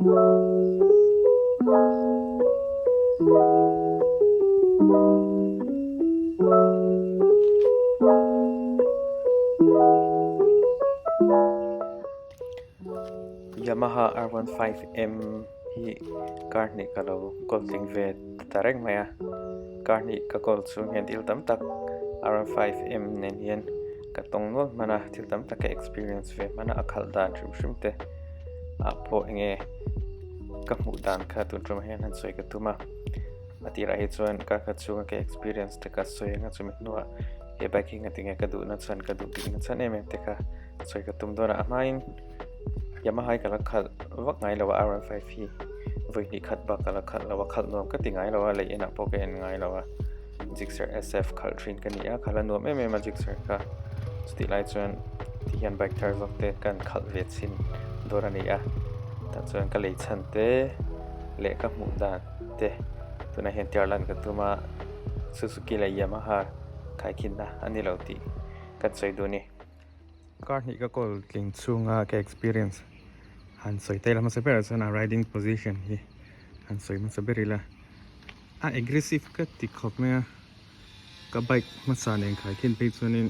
Yamaha R15M hi karni kalau golding vet tareng maya karni ka gold chu ngen til tam tak R15M nen hian ka tongnol mana til tam tak experience ve mana akhal dan shim te a po nge ka mu dan kha tun trum hian han soi ka tuma atira hi chuan ka chu ka experience te ka soi nga chumi nuwa he biking atinga ka du na chan ka du ding na chan em te ka soi ka tum dona amain Yamaha kala khal wak ngai lawa R15 hi voi ni khat ba kala khal lawa khal nom ka tingai lawa le ena poken ngai lawa Gixxer SF Khalh trin ka nia khala nom em Gixxer ka sti lai chuan ti hian bike tires of te kan khal vet sin dora nia ta chuan ka lei chan te le ka mu dan te tuna hian tiarlan ka tuma Suzuki le Yamaha khai khin na ani lo ti kan soi du ni car ni ka kol tling chunga ka experience han soi te lama saber sana riding position hi han soi ma saber ila a aggressive ka ti khop me ka bike ma sa nen khai khin pe chunin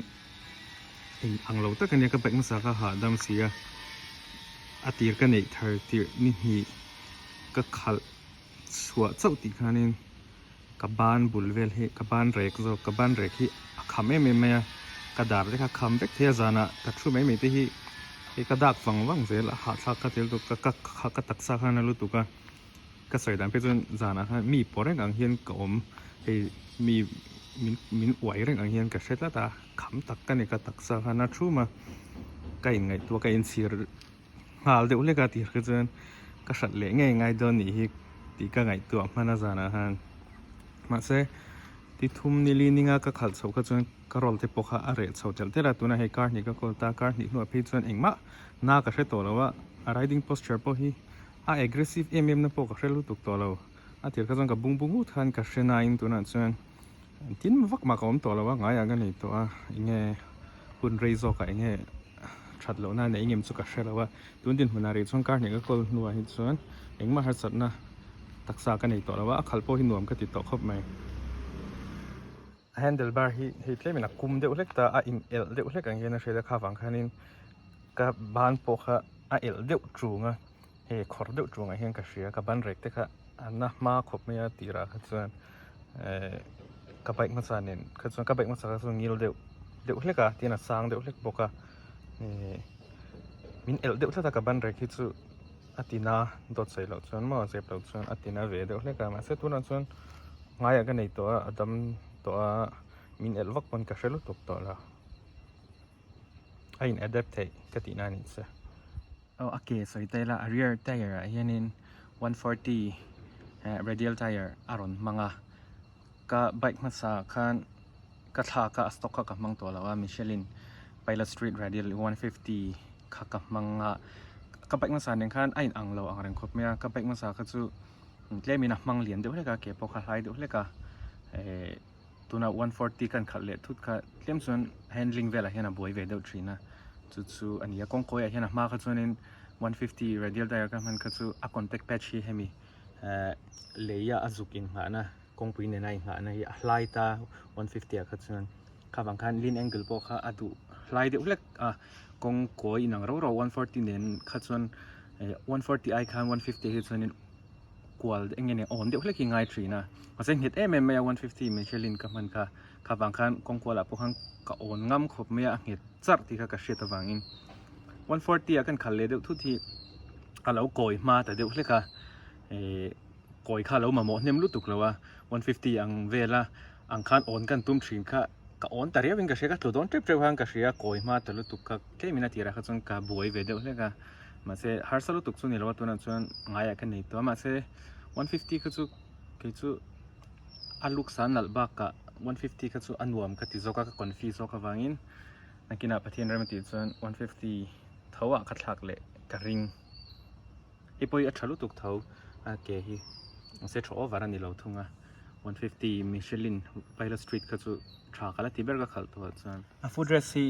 ang lo ta kan ya ka bike ma sa ka ha dam sia atir ka nei thar tir ni hi ka khal chua chau ti khanin ka ban bulvel hi ka ban rek zo ka ban rek hi khame me ka dar le ka kham vek thia zana ka thu mai me te hi ka dak wang zel ha thak ka tel to ka taksa khana lu tu ka soi dan pe chun zana ha mi poreng ang hian ka om he min wai reng ang hian ka hretla ta kham tak ka ne ka taksa khana thu ma ka in ngai to ka in sir hal de ule ka tir ka chun ka hrat le ngai don ni hi ti ka ngai tu mana zana han ma se ti thum ni li ninga ka khal chho ka chun ka rol te pokha are chho tel te ra tuna he car ni ka kol ta car ni hnuah phi chuan engma na ka hre to lawa a riding posture po hi a aggressive na po ka hrelu tuk to lo a tir ka chang ka bung ut khan ka hrena in tuna chuan tin vak ma ka om to lawa ngai aga nei to a inge hun reizo ka inge that lo na nei ngem chu ka hrelawa tun din hunari chuan car ni ka kol hnuah hi chuan engma har chatna taksa ka nei to lawa a khal po hi nuam ka ti to khop mai handlebar hi tlemina kum de ulek ta a in el de ulek ang hian a hreda kha wang khanin ka ban po kha a el de trunga he khor de trunga hian ka hria ka ban rek te kha anna ma khop me a tira kha chuan ka bike ma sa nen kha chuan ka bike ma sa ka chuan ngil de ulek a tina sang de ulek boka min el de ulek ta ka ban rek hi chu atina dot sei lo chuan ma zep lo chuan atina ve de ulek a ma se tuna chuan ngai aga nei to adam to a min elwak pon ka hrelu tuk to la ain adaptate ka ti na ni se okay so itaila a rear tire hianin 140 radial tire aron manga ka bike ma sa khan ka tha ka stock ka mang to lawa Michelin Pilot Street radial 150 ka manga ka bike ma sa nen khan ain ang lo ang reng khop mea ka bike ma sa kha chu tlemina mang lian de hleka ke po kha hai de hleka tuna 140 kan khalle thut kha tlem chuan handling vela hian a boi ve deuh thina chu ania kong koi a hian a ma kha chuanin 150 radial tire ka man kha chu a contact patch hi hemi leia azukin nga na kong pui ne nai nga na hi a hlai ta 150 a kha chuan kha wang khan lean angle po kha adu hlai de ulek a kong koi inang ro 140 nen kha chuan 140 ai khan 150 hi chuanin kwal engene on de ulek hi ngai thina aseng hit mm 150 Michelin ka man kha wang khan kong kwala po khang ka on ngam khop me a ngit char ti kha ka hret awangin 140 a kan khalle de thu thi alo koi ma ta de uleka koi kha lo ma mo hnem lu tuk lawa 150 ang vela ang khan on kan tum thrin kha ka on ta rewin ka sheka tlodon trip hang ka shria koi ma ta lu tuk ka ke mina tira kha chung ka boi ve de uleka ma se har salu tuk chu ni lawa tuna chuan ngaya ka nei to ma se 150 kha chu ke chu aluk sanal ba ka 150 kha chu anuam ka ti zoka ka confuse zoka wangin nakina pathian ramati chuan 150 thawa ka thlak le ka ring ipoi a thalu tuk thau a ke hi se tho over ani lo thunga 150 Michelin Pilot Street ka chu tha kala ti ber ka khal to chuan a food rest hi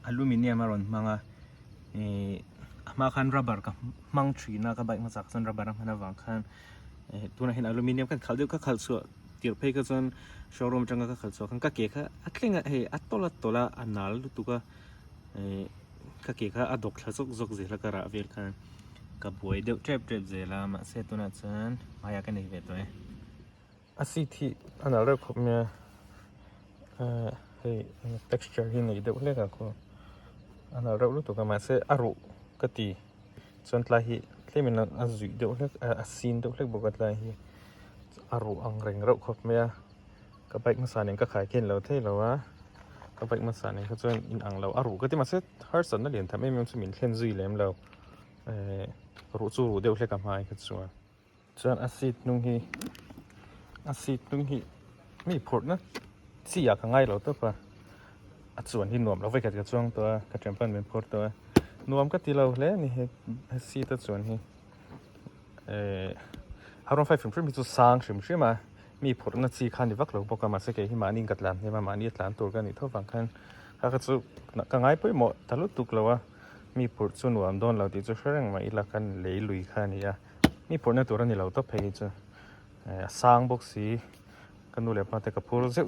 aluminium aron manga มาคันรับบาร์กับมังทรีนะกับใบมาจากส่วนรับบาร์มันวางคันตัวนั้นเห็นอลูมิเนียมกันขัดเดียวก็ขัดส่วนเกี่ยวเพย์ก็ส่วนโชว์รูมจังก็ขัดส่วนกันก็เกี่ยค่ะอัดเล่งอัดตัวละอันนั้นตัวก็ก็เกี่ยค่ะอัดดอกขัดซกเจละกระเวลคันกับบวยเดือดเจ็บเจละมาเซตัวนั้นส่วนมายากันในเวทตัวอาศิที่อันนั้นเรื่องของเนี่ยtexture ที่นี่เดี๋ยวเรียกก็อันนั้นเรารู้ตัวกันมาเซอารุก็ตีส่วนลายที่มันอาจุเดี๋ยวเรียกซีนเดี๋ยวเรียกบอกกันลายอารุอังเริงเราครับเมียกับไปมาสานเองก็ขายเก่งเราเท่เราวะกับไปมาสานเองก็ส่วนอินอังเราอารุก็ที่มาเซฮาร์สันนั่นเองทำให้มันสมินเข่นซุยเล่มเรารู้จู่เดี๋ยวเรียกกันมาอีกส่วนอาซิดนุ่งฮีมีผลนะสี่อย่างง่ายเราตัวปะส่วนที่นวมเราไปกัดกระช่วงตัวกระเทียมปั้นเป็นผลตัวนวมก็ตีเราแล้วนี่สี่ตัวส่วนที่ฮารอนไฟฟิล์มมีตัวสร้างใช่ไหมมีผลนะสี่คันที่วักเราบอกกันมาสักแค่ที่มานิ่งกัดหลานที่มานี่หลานตัวกันนี่เท่าฝั่งคันถ้าก็จะก็ง่ายไปหมดถ้าลุตุกเราว่ามีผลส่วนนวมโดนเราตีจะช่วยมาอีกละกันเลยลุยคันนี่มีผลในตัวเรานี่เราต้องไปจะสร้างบ็อกซี่กันดูเลยพอแต่กับพูดเจ้า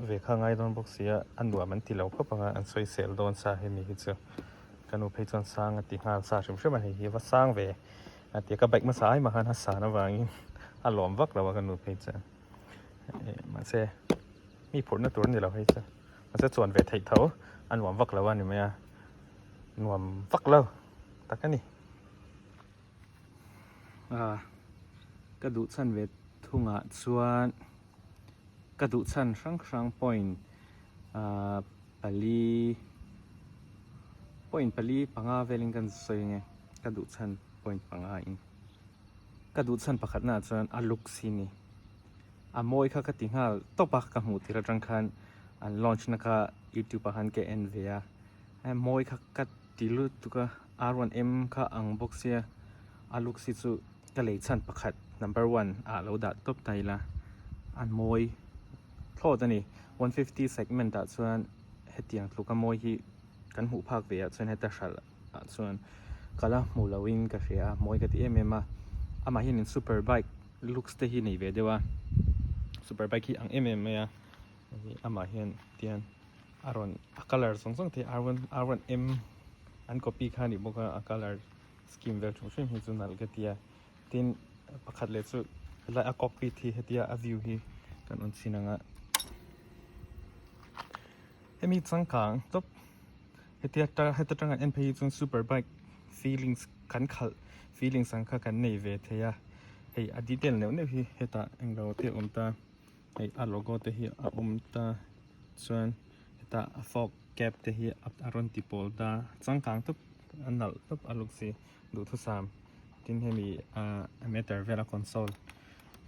เวข้างไงโดนบ็อกซี่อันดัวมันตีเราก็ปังอันสวยเซลโดนสาเห็นนี่เจ้ากันดูเพจสร้างตีหาสาชิมใช่ไหมเฮียว่าสร้างเวตีกับแบกมาสายมาหันหัสานวางอารมณ์วักเราว่ากันดูเพจมันเซมีผลในตัวนี่เราให้เจ้ามันจะส่วนเวทไทยเท่าอันหวานวักเราว่านี่ไหมหนวมวักเราตักกันนี่กระดูกสั้นเวททุ่งส่วนกระดูกสั้นช่างพอยน์ปลีปังอาเวลิงกันสวยไงกระดูกสั้นพอยน์ปังอาอิงกระดูกสั้นประคัดหน้าส่วนอาลุกซีนี่มวยข้ากติงหาตบปากกับหูที่เราจังคันลอนช์นะคะยูทูบหันแกเอ็นเวียมวยข้ากติลุตุกะ R15M ข้าอังบ็อกเซียอาลุกซีสุกะเลยสั้นประคัด number 1เราดัดตบไตละอันมวยโทษนี่150 segment ส่วนเฮตียงลูกมวยที่กันหูภาคเวียส่วนเฮตัชลส่วนก็ละมูลวินก็เสียมวยกับที่มาเห็นซูเปอร์ไบค์ลุกสเตย์นี่เวเดียวซูเปอร์ไบค์ที่อังเนี่ยมาเห็นเตียนอารอนcolor สองที่ R1M อัน copy ข้านี่บอกว่า color scheme เวลช่วยให้จุนัลกันที่ทีนประคัดเลสุไล่กอกปีที่เฮตียวิวที่กันอันสินังมีสังกังตบเฮตียจังอันเพย์จนซูเปอร์ไบค์ feelings กันขัด feelings สังกักันในเวทีอดีตเนี่ยเนี่ยเฮตาเองเราเที่ยวตาอัลโลโก้เที่ยวตาส่วนเฮตาฟอกแก็บเที่ยวอารอนติโพลตาสังกังตบอันนั้นตบอลุกซีดูทุกสามที่ให้มีเมตาเวลาคอนโซล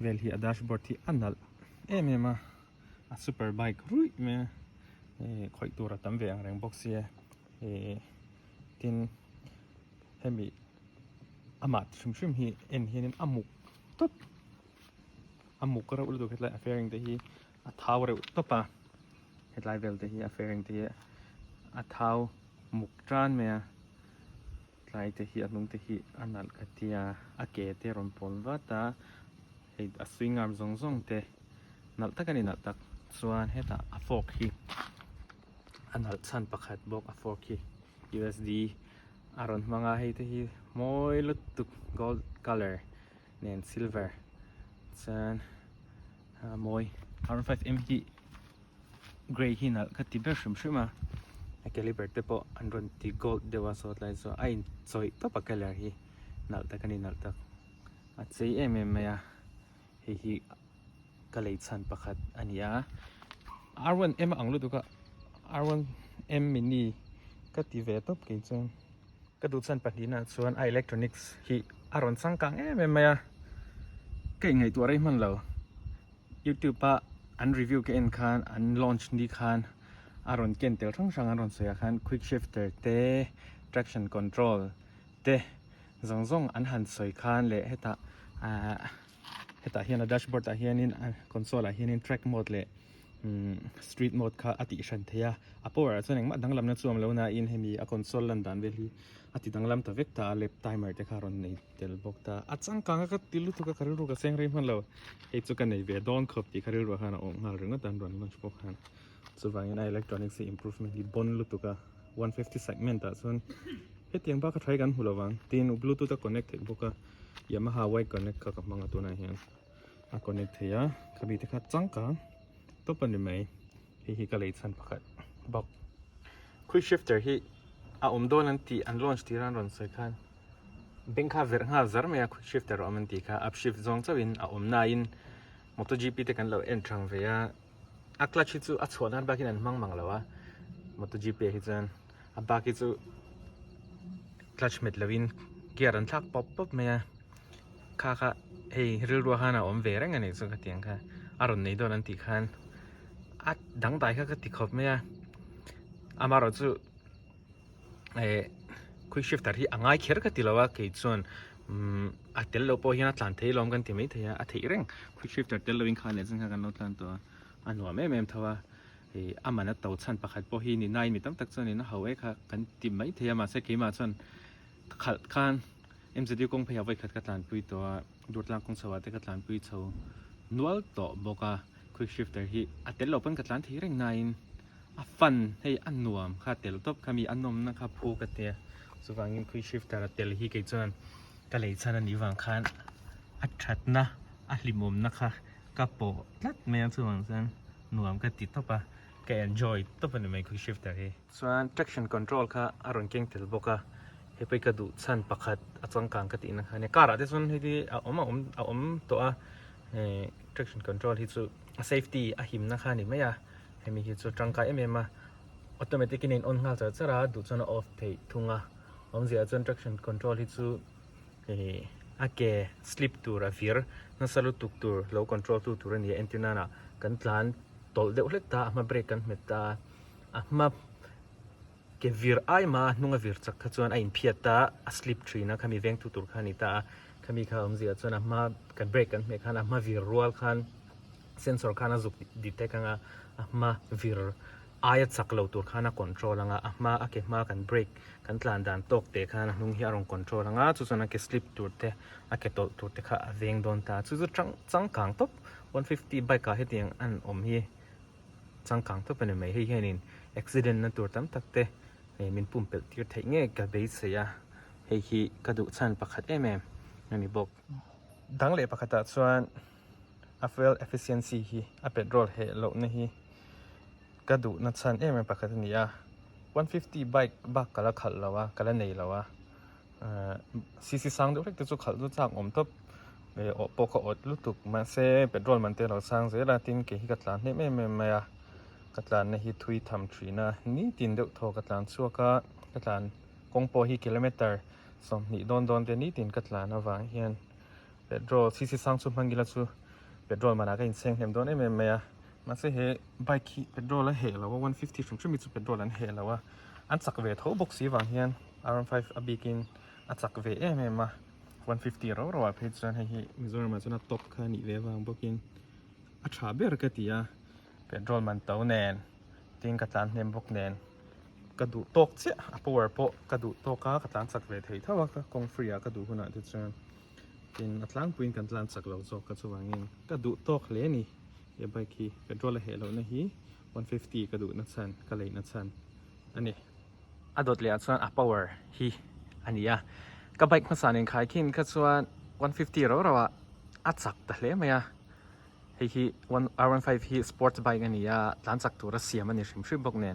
เวลที่ดัชบอร์ดที่อันนั้นมาซูเปอร์ไบค์รุ่ยเมคอยตัวตั้มเวียงแรงบ็อกซี่ที่ให้มีมาดชุ่มที่เห็นอามุกตุ๊บอามุกก็เราอุดดูเห็นไรเฟริงที่ท้าวเราตุ๊บปะเห็นไรเวลที่เฟริงที่ท้าวมุกจานเมียไรที่นุ่งที่อันนั้นก็ที่เกตที่รอนพลวัดตาสวิงอาร์มซงที่นัดตักกันนี่นัดตักส่วนเห็นฟอกที่อันนั้นสันประคัดบอกฟอกที่ USD อารอนมังอาให้ที่มวยลุตุก gold color เนี่ย silver ส่วนมวย R15M ที่ gray ที่นั่นก็ที่เบอร์ชุ่มมาไอ้แคลิเบอร์เตปอันรอนที่ gold เดี๋ยวว่าสดเลยส่วนไอ้สวยตัวปาก color ที่นั่นแต่กันนี่นั่นแต่อันซีเนี่ยที่ก็เลยสันประคัดอันนี้R1M อังลุตุกะ R1M mini ก็ที่เวทบกี่จังกระดูกสันปัดนี้นะส่วนอิเล็กทรอนิกส์ที่อารอนสังกังก็ยังไงตัวอะไรมันเราYouTube อันรีวิวกันคันอันลอนช์ดีคันอารอนเก่งเต๋อทั้งช่างอารอนเสียคัน Quick Shifter เตะ Traction Control เตะซงอันหันสวยคันเลยให้ตาเฮียนดัชบอร์ดเฮียนินคอนโซลเฮียนิน Track Mode เลยStreet Mode ค่ะอติชันเทียพอส่วนหนึ่งมาดังลำนั้นส่วนแล้วนะอินให้มีคอนโซลลันดันเวลี อาทิตย์ตั้งลำตัวเวกตาเล็บไทม์ที่คารอนในเดลบอกตาอาจังกังก็ติลุตุกคาริรูกับเสียงเรียมันเราไอ้จุกันในเวดอนขบที่คาริรูฮานาองมาเรื่องก็ตันรอนลังสปอกฮันส่วนอย่างอิเล็กทรอนิกส์ improvement ที่บนลุตุกะ150 segment อ่ะส่วนเฮ็ดยังบ้าก็ใช้กันหัววังตีนบลูทูธ connect บุกะ Yamaha way connect กับมังตัวนั้นเองconnect เฮียขบิที่ขาจังกังตัวเป็นยังไงที่ก็เลยสั่นพักบอก quick shifter ที่โดนนั่นที่อันlaunch ที่ร้านรอนใส่กันเบ่งข้าเวร์ห้าzar ไม่อะ quick shifter อันมันที่ข้า up shift ซองจะวินนายน์ MotoGP ที่กันเราเอ็นทรังเวียclutch ที่จู่ชวนนั้นบากินันมังแล้ววะ MotoGP ที่จันบากิจู่ clutch เม็ดลวินเกียร์อันทักป๊อปไม่อะข้าเฮ้ยเรื่องรัวฮานะเวร์งั้นเองสุดที่ยังข้าอารมณ์นี้โดนนั่นที่ขันดังได้ข้าก็ติดขบไม่อะมาเราจู่quick shifter ที่ง่ายเขียนก็ติดแล้วว่าเกิดส่วนเตลโลพอหินัดลันเทลลอมกันที่ไม่เทียเทียง quick shifter เตลโลวิ่งข้าเนี่ยซึ่งข้ากันนอตลันตัวNuam แม่ทว่ามันนั่นตัวฉันประคัดพอหินี่นายมีตั้งแต่ส่วนนี้นะเขาข้ากันที่ไม่เทียมาเสกมาส่วนขัดกันจะดีกงพยายามไว้ขัดกันปุยตัวดูดลังกงสวัสดิ์กันปุยเท่านัวต่อบอกว่า quick shifter ที่เตลโลเป็นกันที่เร่งนายฟันให้Nuamข้าเตลตบข้ามีนมนะครับพูกันเทียสุวรรณ quick shifter เตลที่เกิดส่วนก็เลยฉันนี่วางคันชัดนะลิมุมนะคะก็โปลัดไม่ยังส่วนนั้นNuamก็ติดต่อปะแก enjoy ต่อไปใน quick shifter เฮ้ส่วน traction control ค่ะอารมณ์เก่งเตลบอกว่าเฮ้ไปกระดูฉันประคัดจังกังกตินะคะเนี่ยการ์ดที่ส่วนที่ตัวtraction control ที่สุด safety หิมนะคะนี่ไม่อะให้มีที่สุดจังกายมาautomatic นี่ on งาจะระดูส่วน off ที่ทุ่งเสียส่วน traction control ที่สุดแก slip ตัวระฟิร์นั่นสรุปตัว low control ตัวนี่ antenna นะกันพลานตอลเด็กเล็กตามาเบรกกันเมตตามาเกวิร์ไอมานุ่งวิร์จักส่วนไอ้เพียตา slip tree นะขมีเวงตัวขันนี่ตาขมีข้าวเสียส่วนมากันเบรกกันเมขันมาวิร์รัวขันเซนเซอร์ขันจุกดิเทกันมาวิร์ไอ้จักเราตัวขันคอนโทรลมาเก็บมากันเบรกกันพลานดันตกเตะขันนุ่งเฮียรงคอนโทรลส่วนเก slip ตัวเตะเกตตัวเตะข้าเวงโดนตาส่วนจังกังตบ150 bike ก็เห็นยังฮีจังกังตัวเป็นไม่เห็นaccident นั่นตัวตั้มตักเตะมินปุ่มเปิดที่เทงกับเบสเสียฮีกระดูกชันประคัดนั่นนี่บอกดังเลยประคัดส่วน fuel efficiency ฮีpetrol เฮโลนี่ฮีกระดูกนั่นชันประคัดนี่150 bike บักกะละขัดแล้ววะกะละเหนื่อยแล้ววะCC สังเดี๋ยวเล็กจะขัดรู้จักทบปกอดลุตุกมาเซเป็นรอลมันเตเราสร้างเสลาตินเกฮิกัตลานนี่ไม่กัตลานในฮิทุยทำทรีนะนี่ตินเดือดโทกัตลานชัวกัตลานกงโปฮิกิโลเมตรสมนี่โดนเดนี่ตินกัตลานเอาไว้เฮียนเป็นรอลซีซีสังสุพังกิลาซูเป็นรอลมันอะไรอินเซงเห็นโดนไม่มาเซเฮไบค์เป็นรอลแล้วเฮแล้วว่า150ชุ่มมีสุดเป็นรอลแล้วเฮแล้วว่าอันสักเวทเขาบอกสีวางเฮียน R15 อบิกินอันสักเวไม่มา150เราเพจส่วนให้มิโซรามาส่วนท็อปค่านี่เวฟางบอกกินชาเบอร์กติยาเป็นรอลมันเต้าแนนติงกัตลานเนมบอกแนนกระดูตกเสียpower โปกระดูตกกัตลานสักเวทให้ถ้าว่ากงฟรีกระดูขนาดที่ส่วนกินอัตลังปุ่นกัตลานสักเราจอกกระสว่างเองกระดูตกเลยนี่อย่าไปคีเป็นรอลเหล่านี้ฮี150กระดูนัดสันกะเลยนัดสันอันนี้อดดเลยส่วนpower ฮีอันนี้ก็ไบค์มาสานเองขายขึ้นก็ส่วน150เราจักแต่เลยไหมฮีR15 ฮีสปอร์ตไบค์อันนี้หลังจากตัวรัสเซียมันเนี่ยชิมบอกเนี่ย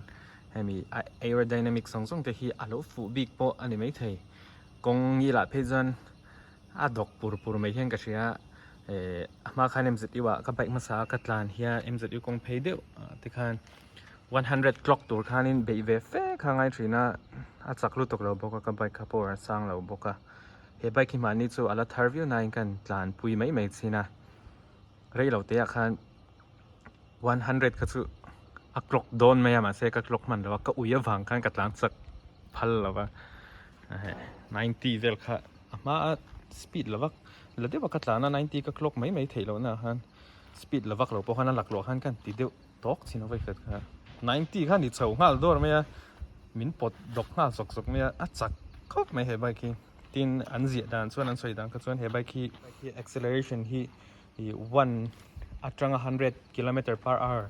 ให้มี aerodynamic ส่งแต่ฮีอารมณ์ฟูบิกโปอันนี้ไม่ใช่กงยี่หล่ะเพจนดอกปูไม่เห็นก็เชียมาคันMZว่าก็ไบค์มาสากัตลานเฮียMZกงเพย์เดียวที่คัน100 clock ตัวคันนี้เบย์เวฟข้างไอ้ทรีน่าจักรู้ตัวเราบอกว่าก็ไบค์ขับpowerสร้างเราบอกว่าเฮ้ไบค์ที่มันนี่จู่อะไรทาร์วิวนายกันตลานปุยไม่สินะเรื่องเราเตะคัน100ก็จู่คล็อกโดนไม่มาเซก็คล็อกมันแล้วก็อุยวังกันกับตลานสักพันแล้วว่า90เวลค่ะมาสปีดแล้วว่าแล้วเดี๋ยวกับตลาน90ก็คล็อกไม่เท่าแล้วนะฮันสปีดแล้วว่าเราพอฮันหลักหลวงกันทีเดียวตกสินะไว้กัน90ขั้นที่เฉาหัลโดนไหมมินปดดอกหัลสกไม่จัก ครบไม่เห็นใบคีตีนอันเสียดานส่วนอันสวยดานก็ส่วนเห็นใบคี acceleration ที่วันอัตรา100 กิโลเมตร per hour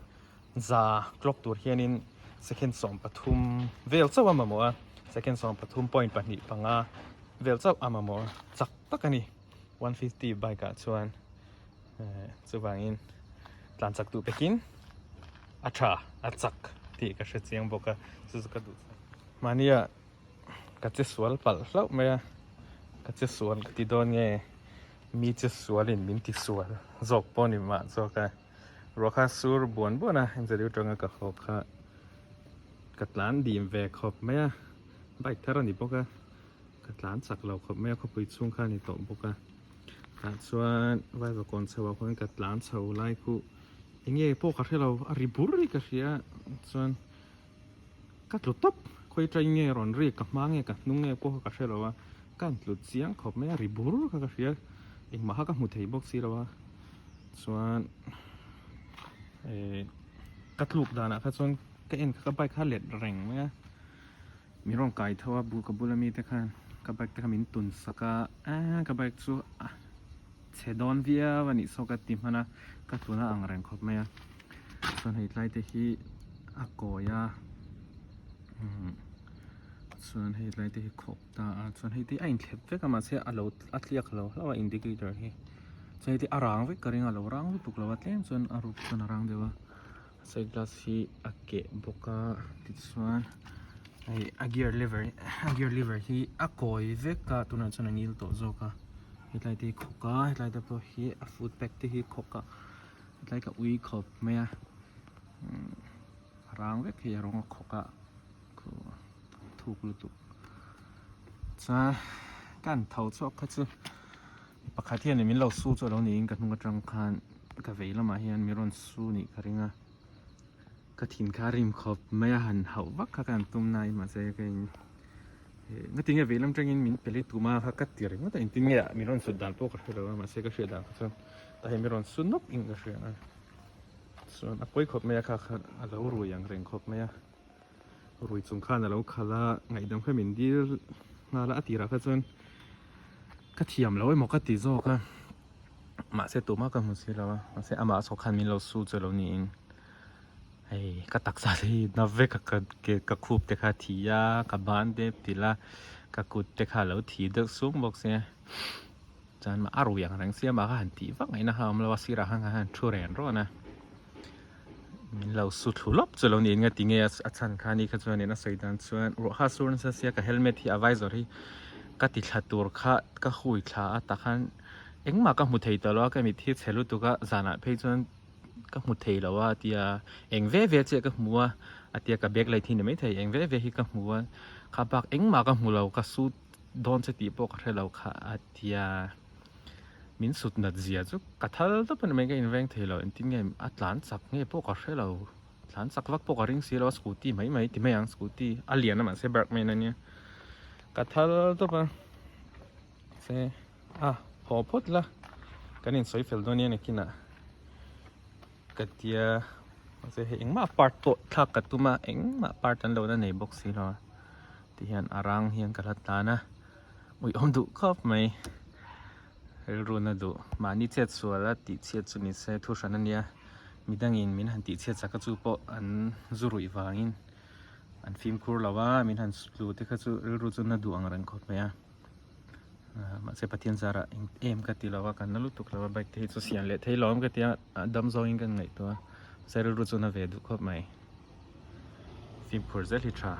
จะกลอกตัวเฮียนิน second สองปทุมเวลเจ้ามาหมัว second สองปทุม point ปนิปังอาเวลเจ้าอามาหมัวจักตักนี่150 ใบกัดส่วนสุวางินหลังจากตัวไปกินอัตราอัจักที่ก็เสียงบอกว่าสุดกระดูมาเนี่ยก็จะสวนปัลแล้วไหมก็จะสวนที่โดนไงมีจะสวนลินมินที่สวนจกปนิมาจกกันรักสูรบวนบ่นะเห็นจะดูตรงกับเขาค่ะกัดล้านดีมแวกขอบไหมใบท่านี่บอกกัดล้านสักเราขอบไหมเขาไปช่วงข้านี่ตบบอกกัดส่วนไว้บอกก่อนเสว่าคนกัดล้านเสาไล่คู่อย่างเงี้ยพวกเขาที่เราอาริบุรีก็เสียส่วนกัดหลุดตับคุยใจเงี้ยร้อนเรียกกับมาเงี้ยกับนุ่งเงี้ยพวกเขาที่เราว่าการหลุดเสียงขอบไหมอาริบุรีก็เสียเองมาหากับมุทัยบอกสิเราว่าส่วนกัดลูกดานะครับส่วนก็เอ็นกับใบข้าเล็ดแรงไหมมีร่องกายเท่าว่าบูกับบุลมีแต่ขันกับใบแต่ขมิ้นตุนสักกับใบสู้เชดอนเวียวันนี้สกัดติมนะกัดตัวน่าอังแรงขอบไหมส่วนเหตุไรที่ที่อากอยส่วนเหตุไรที่ขบตาส่วนเหตุที่ไอ้เล็บเวก็มาเสียอารมณ์อัดเลียกเราแล้วว่าอินดิเคเตอร์ที่ส่วนเหตุที่อารางเวก็เรื่องเรารางตุกเราวัดเล่นส่วนอารมณ์ส่วนรางเดียวใส่กลาสที่อเกะบกาติดส่วนไอ้อาเกียร์ลิเวอร์ที่อากอยเวก็ตัวนั้นส่วนนี้ตัวโจก้าเหตุไรที่ขกาเหตุไรที่พวกที่ฟูดแพ็กที่ขกาเหตุไรก็อุ้ยขบไหมรางเวก็ยังร้องขกาถูกหรือถูกจ้าการเท่าชอบก็คือปกติเนี่ยมีเราสู้ตัวเราเนี่ยกับนุ่งกระจังคันกับเวลามาเฮียนมีรอนสู้นี่ก็เรื่องก็ถิ่นคาริมขอบไม่หันเขาวักการตุ้มนายมาใส่กันก็ทิ้งเวลาจังยินมินเป็นตัวมาฮักกัดตีริงแต่จริงๆเนี่ยมีรอนสุดดันพวกเรามาใส่ก็เสียดันส่วนแต่มีรอนสุดนกอิงก็เสียส่วนอักวยขอบไม่ค่ะเรารวยอย่างเร่งขอบไม่รวยสงขลาเราขละไงดำแค่มินดีงาละตีรักส่วนก็เทียมแล้วไอ้หมอกตีโซก็มาเสตัวมากกับมุสิแล้วมาเสอามาสคันมินเราสู้เจอเรานี่เองไอ้ก็ตักสาลีนับเวกับคูบเด็กขาทียากับบ้านเด็บตีละกับกุดเด็กขาแล้วทีเด็กสูงบอกเสียจานมาอารมณ์อย่างแรงเสียมาหันตีว่าไงนะฮะมันว่าสิระหังหันชั่วแรงร้อนนะเราสุดหลบจะเราเนี่ยติงเงี้ยอาจารย์คานี่ก็จะเนี่ยนะใส่ดันส่วนรถฮัสซูนเสียกับเฮลเมทที่อวัยส์ที่ก็ติดขัดตัวข้าก็คุยข้าแต่ขันเอ็งมาก็มุดเทยตลอดก็มีที่เชลุตัวก็จานะเพื่อจนก็มุดเทยแล้วว่าที่เอ็งเว่เจ้าก็มัวที่ก็เบรกเลยที่เนี่ยไม่เทยเอ็งเว่ที่ก็มัวข้าบักเอ็งมาก็มัวเราก็สู้โดนสติปกติเราข้าที่มินสุดนัดเสียจุกกระทั่งตัวเป็นไม่ก็อินเวนต์เราจริงๆไงอัตลันสักเนี่ยพวกเราเราหลานสักวักพวกเราเรื่องเสียเราสกูตี้ไม่ที่ไม่ยังสกูตี้อาเลียนนะมันเสียแบกไม่นั่นเนี่ยกระทั่งตัวเป็นเสียพอพูดละกันนี่สวยเฟลตัวนี้เนี่ยกินอ่ะกระเทียเสียเองมาปาร์ตทักกระตุ้มาเองมาปาร์ตันเราได้ในบ็อกซี่เราที่เห็นอารางเห็นกระตานะอุ้ยอมดุครอบไหมรู้นะดูมานี่เช็ดส่วนละติดเช็ดส่วนนี้เสทุกชั้นเนี่ยมีดังอินมินหันติดเช็ดสักจูปอันจูรุยวางินอันฟิล์มคูร์ละว่ามินหันสูที่เขาจูรู้จุนนะดูอังรันคดไหมมาเสพตินซาระเอ็มกันตีละว่ากันนั่นลุตุกละว่าไปที่สุเสียนเละที่ล้อมกันที่ดัมโซอิงกันไงตัวเสรู้จุนนะเวดุคดไหมฟิล์มคูร์เซลิทรา